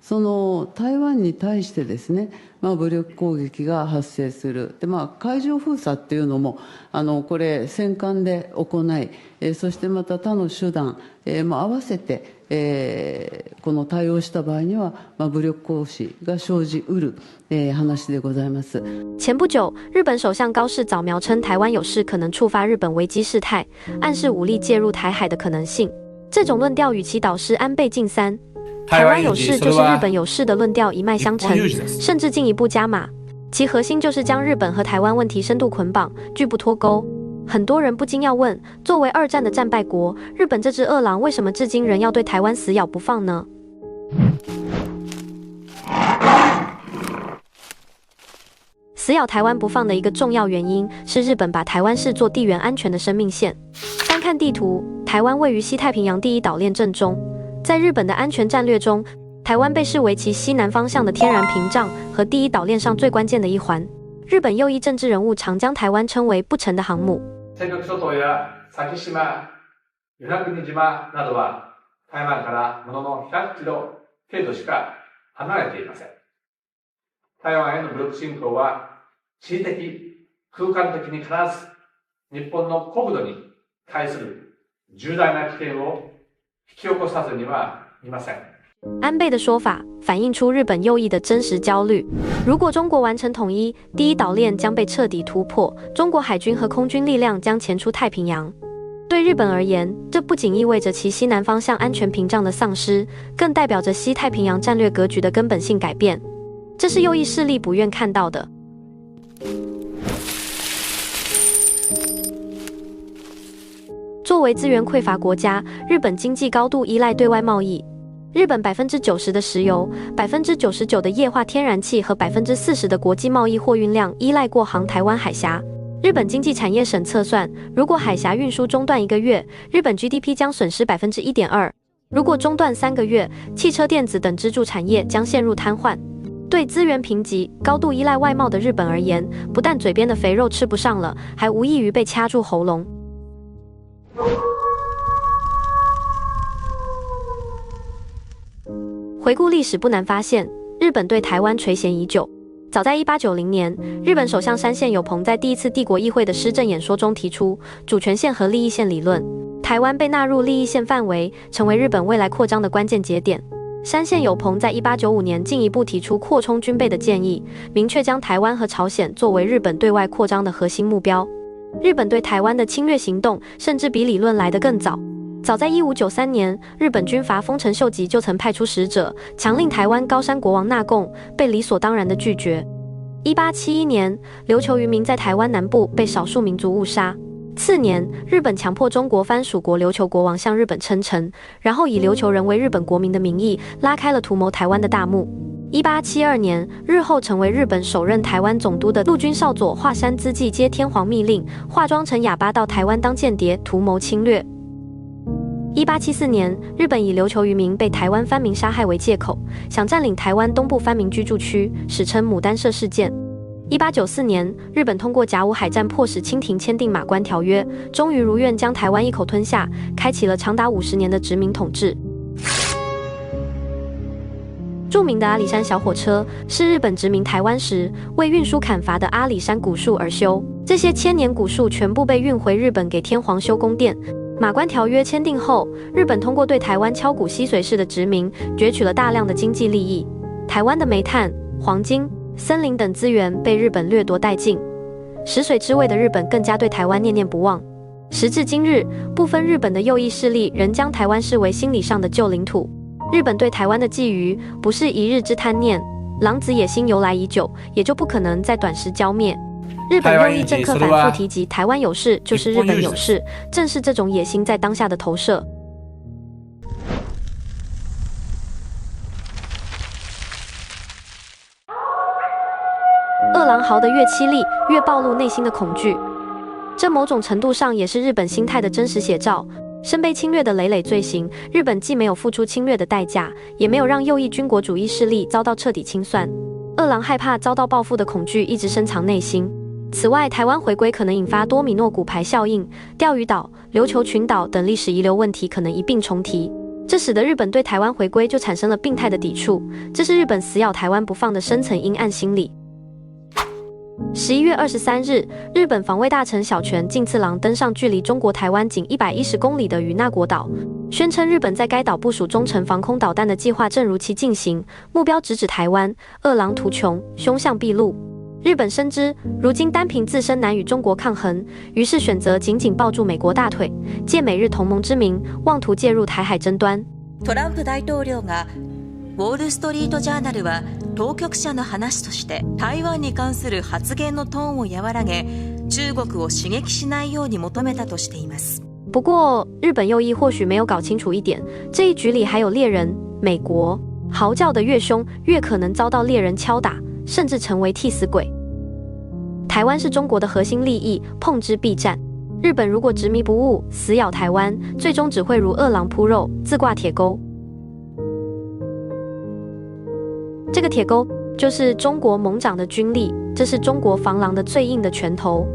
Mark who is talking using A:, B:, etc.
A: その台湾に対してですね、武力攻撃が発生する。で、海上封鎖っていうのも、これ、戦艦で行い、そしてまた他の手段も合わせて、この対応した場合には、武力行使が生じうる、話でございます。
B: 前不久，日本首相高市早苗称台湾有事可能触发日本危机事态，暗示武力介入台海的可能性。这种论调与其导师安倍晋三台湾有事就是日本有事的论调一脉相承，甚至进一步加码。其核心就是将日本和台湾问题深度捆绑，拒不脱钩。很多人不禁要问，作为二战的战败国，日本这只饿狼为什么至今仍要对台湾死咬不放呢？死咬台湾不放的一个重要原因是日本把台湾视作地缘安全的生命线。单看地图，台湾位于西太平洋第一岛链正中。在日本的安全战略中，台湾被视为其西南方向的天然屏障和第一岛链上最关键的一環。日本右翼政治人物常将台湾称为不成的航母。
C: 尖閣諸島や先島、与那国島などは台湾からものの100キロ程度しか離れていません。台湾への武力侵攻は地理的、空間的に必ず日本の国土に対する重大な危険を引き起こさずにはいません。
B: 安倍的说法反映出日本右翼的真实焦虑。如果中国完成统一，第一岛链将被彻底突破，中国海军和空军力量将前出太平洋。对日本而言，这不仅意味着其西南方向安全屏障的丧失，更代表着西太平洋战略格局的根本性改变。这是右翼势力不愿看到的。作为资源匮乏国家，日本经济高度依赖对外贸易。日本90%的石油、99%的液化天然气和40%的国际贸易货运量依赖过航台湾海峡。日本经济产业省测算，如果海峡运输中断1个月，日本 GDP 将损失1.2%；如果中断3个月，汽车、电子等支柱产业将陷入瘫痪。对资源贫瘠、高度依赖外贸的日本而言，不但嘴边的肥肉吃不上了，还无异于被掐住喉咙。回顾历史不难发现，日本对台湾垂涎已久。早在1890年，日本首相山县有朋在第一次帝国议会的施政演说中提出主权线和利益线理论，台湾被纳入利益线范围，成为日本未来扩张的关键节点。山县有朋在1895年进一步提出扩充军备的建议，明确将台湾和朝鲜作为日本对外扩张的核心目标。日本对台湾的侵略行动甚至比理论来得更早。早在1593年，日本军阀丰臣秀吉就曾派出使者，强令台湾高山国王纳贡，被理所当然的拒绝。1871年，琉球渔民在台湾南部被少数民族误杀。次年，日本强迫中国藩属国琉球国王向日本称臣，然后以琉球人为日本国民的名义，拉开了图谋台湾的大幕。1872年，日后成为日本首任台湾总督的陆军少佐华山资纪接天皇密令，化妆成哑巴到台湾当间谍，图谋侵略。1874年，日本以琉球渔民被台湾藩民杀害为借口，想占领台湾东部藩民居住区，史称牡丹社事件。1894年，日本通过甲午海战迫使清廷签订马关条约，终于如愿将台湾一口吞下，开启了长达50年的殖民统治。著名的阿里山小火车是日本殖民台湾时为运输砍伐的阿里山古树而修，这些千年古树全部被运回日本给天皇修宫殿。马关条约签订后，日本通过对台湾敲骨吸髓式的殖民，攫取了大量的经济利益。台湾的煤炭、黄金、森林等资源被日本掠夺殆尽，食髓知味的日本更加对台湾念念不忘。时至今日，部分日本的右翼势力仍将台湾视为心理上的旧领土。日本对台湾的觊觎不是一日之贪念，狼子野心由来已久，也就不可能在短时浇灭。日本右翼政客反复提及台湾有事就是日本有事，正是这种野心在当下的投射。饿狼嚎得越凄厉，越暴露内心的恐惧，这某种程度上也是日本心态的真实写照。身背侵略的累累罪行，日本既没有付出侵略的代价，也没有让右翼军国主义势力遭到彻底清算。饿狼害怕遭到报复的恐惧一直深藏内心。此外，台湾回归可能引发多米诺骨牌效应，钓鱼岛、琉球群岛等历史遗留问题可能一并重提。这使得日本对台湾回归就产生了病态的抵触，这是日本死咬台湾不放的深层阴暗心理。11月23日，日本防卫大臣小泉进次郎登上距离中国台湾仅110公里的与那国岛，宣称日本在该岛部署中程防空导弹的计划正如期进行，目标直指台湾，饿狼图穷，凶相毕露。日本深知如今单凭自身难与中国抗衡，于是选择紧紧抱住美国大腿，借美日同盟之名，妄图介入台海争端。
D: トランプ大統領がウォール・ストリート・ジャーナルは当局者の話として台湾に関する発言のトーンを和らげ、中国を刺激しないように求めたとしています。
B: 不过，日本右翼或许没有搞清楚一点，这一局里还有猎人美国，嚎叫得越凶，越可能遭到猎人敲打，甚至成为替死鬼。台湾是中国的核心利益，碰之必战。日本如果执迷不悟，死咬台湾，最终只会如饿狼扑肉，自挂铁钩。这个铁钩就是中国猛长的军力，这是中国防狼的最硬的拳头。